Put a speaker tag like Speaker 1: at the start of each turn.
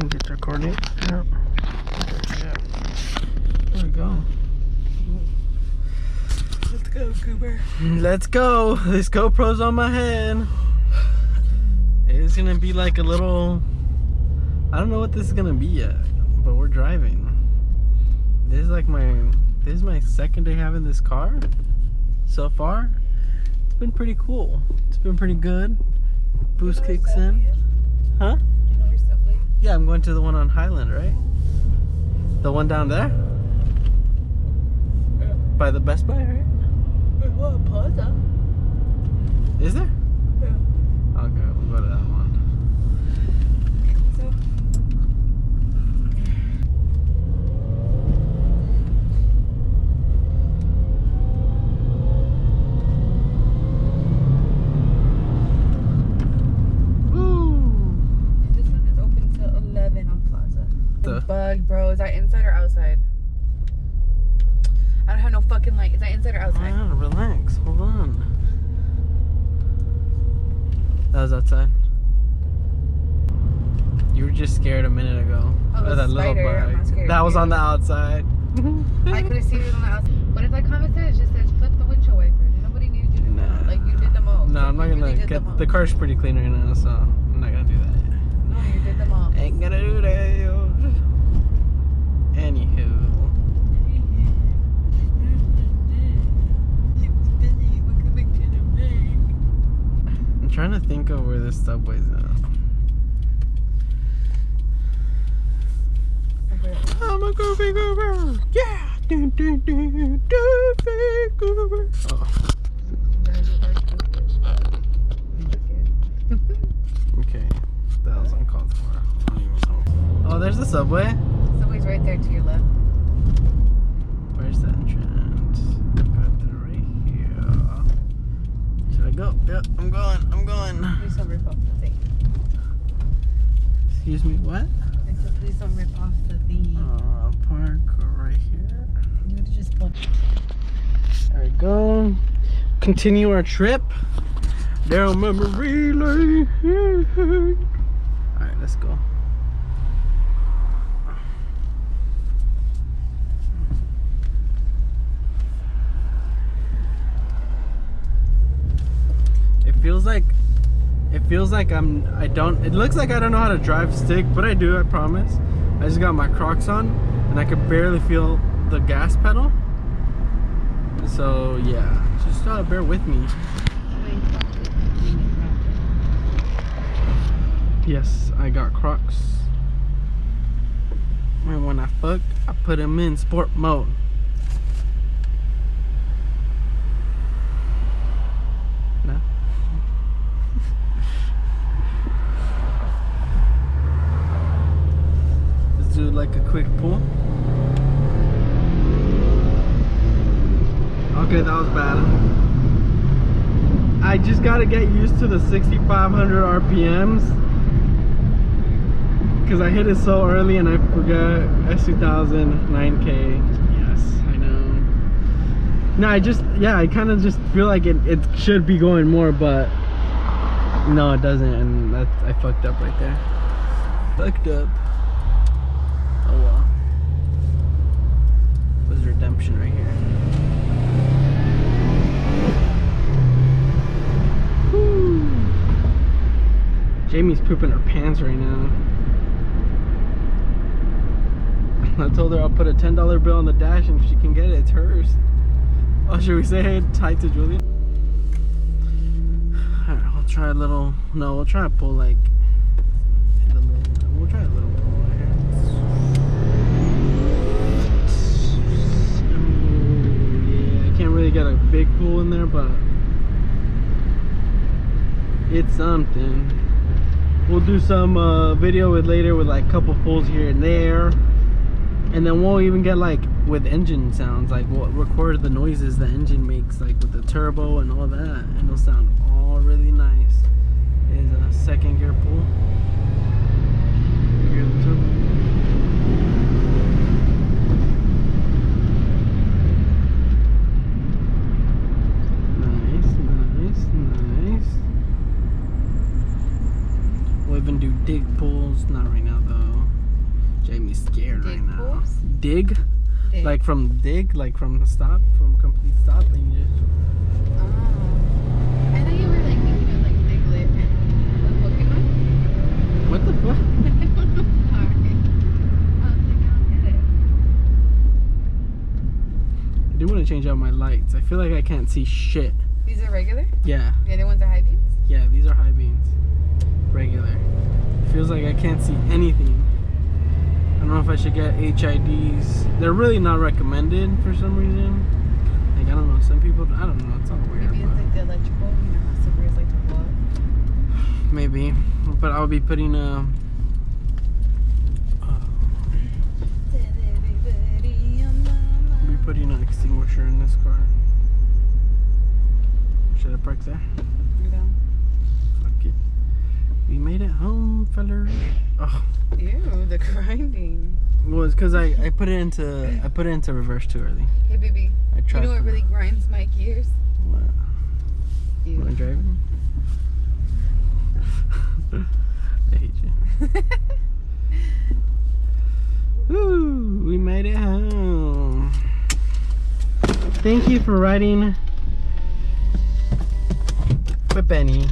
Speaker 1: Get your coordinate. Yeah. There we go.
Speaker 2: Let's go, Cooper.
Speaker 1: Let's go. This GoPro's on my head. It's gonna be like a little, I don't know what this is gonna be yet, but we're driving. This is my second day having this car so far. It's been pretty cool. It's been pretty good. Boost kicks in. Huh?
Speaker 2: You know where Subway is?
Speaker 1: Yeah, I'm going to the one on Highland, right? The one down there?
Speaker 2: Yeah.
Speaker 1: By the Best Buy, right?
Speaker 2: Well, Plaza.
Speaker 1: Is there?
Speaker 2: Yeah.
Speaker 1: Okay, we'll go to that one.
Speaker 2: So. This one is open till 11 on Plaza.
Speaker 1: The-
Speaker 2: Bug, bro. Is that inside or outside? I don't have no fucking light. Is that inside or outside?
Speaker 1: Oh, relax. Hold on. That was outside. You were just scared a minute ago.
Speaker 2: Oh,
Speaker 1: Of that little
Speaker 2: spider. I'm not
Speaker 1: bug.
Speaker 2: scared.
Speaker 1: That was on the outside.
Speaker 2: I could have seen it on the outside. But if I comment it just says flip the windshield wipers. Nobody needed you to do that. Like you did the most.
Speaker 1: No, I'm not
Speaker 2: You
Speaker 1: gonna
Speaker 2: really did
Speaker 1: get
Speaker 2: most.
Speaker 1: the car's pretty clean right now, so I'm not gonna do that.
Speaker 2: No, you did the most.
Speaker 1: Ain't gonna do that. Anywho. I'm trying to think of where this Subway's at. I'm a goofy goober. Yeah. Goofy goober. Oh, okay. That was uncalled for. I don't even know. Oh, there's the Subway.
Speaker 2: Subway's right there to your left.
Speaker 1: Where's the entrance? Got it right here. Should I go? Yep, I'm going.
Speaker 2: Please don't rip off the thing.
Speaker 1: Excuse me, what?
Speaker 2: I said please don't rip off the thing.
Speaker 1: Park right here.
Speaker 2: You need to just pull.
Speaker 1: There we go. Continue our trip down memory lane. Alright, let's go. It feels like it looks like I don't know how to drive stick, but I do, I promise. I just got my Crocs on and I could barely feel the gas pedal. So yeah, just bear with me. Yes, I got Crocs. And when I fuck, I put them in sport mode. No? Let's do like a quick pull. Okay, that was bad. I just gotta get used to the 6,500 RPMs because I hit it so early and I forgot S2000 9K. Yes, I know. No, I kind of just feel like it should be going more, but no, it doesn't, and I fucked up right there. Fucked up. Oh well. Was redemption right here. Jamie's pooping her pants right now. I told her I'll put a $10 bill on the dash and if she can get it, it's hers. Oh, should we say hi to Julian? Alright, we'll try a little, no, we'll try a pull like, we'll try a little pull right here. Yeah, I can't really get a big pull in there, but it's something. We'll do some video later with like a couple pulls here and there, and then we'll even get like with engine sounds, like we'll record the noises the engine makes, like with the turbo and all that, and it'll sound all really nice. Is a second gear pull. Gear two. Nice. We'll even do dig pulls, not right now though. Jamie's scared right now.
Speaker 2: pools?
Speaker 1: Dig?
Speaker 2: Dig.
Speaker 1: Like from the stop, from complete stop, and you just.
Speaker 2: Oh. I thought you were like thinking of like Diglett and Pokemon.
Speaker 1: What the fuck?
Speaker 2: I don't know. Sorry. I was like, I don't get it.
Speaker 1: I do want to change out my lights. I feel like I can't see shit.
Speaker 2: These are regular?
Speaker 1: Yeah.
Speaker 2: The other ones are high beams?
Speaker 1: Yeah, these are high beams. Regular. Feels like I can't see anything. I don't know if I should get HIDs. They're really not recommended for some reason. Like, I don't know. Some people, I don't know. It's all weird.
Speaker 2: Maybe it's like the electrical. You know how Subarus like to blow up?
Speaker 1: Maybe. But I'll be putting a... I'll be putting an extinguisher in this car. Should I park there?
Speaker 2: No.
Speaker 1: Fuck it. We made it home, fellers. Oh.
Speaker 2: Ew, the grinding.
Speaker 1: Well, it's because I put it into reverse too early.
Speaker 2: Hey, baby.
Speaker 1: I tried.
Speaker 2: You know what really grinds my gears?
Speaker 1: What?
Speaker 2: You.
Speaker 1: Want to drive? I hate you. Woo! We made it home. Thank you for riding with Benny.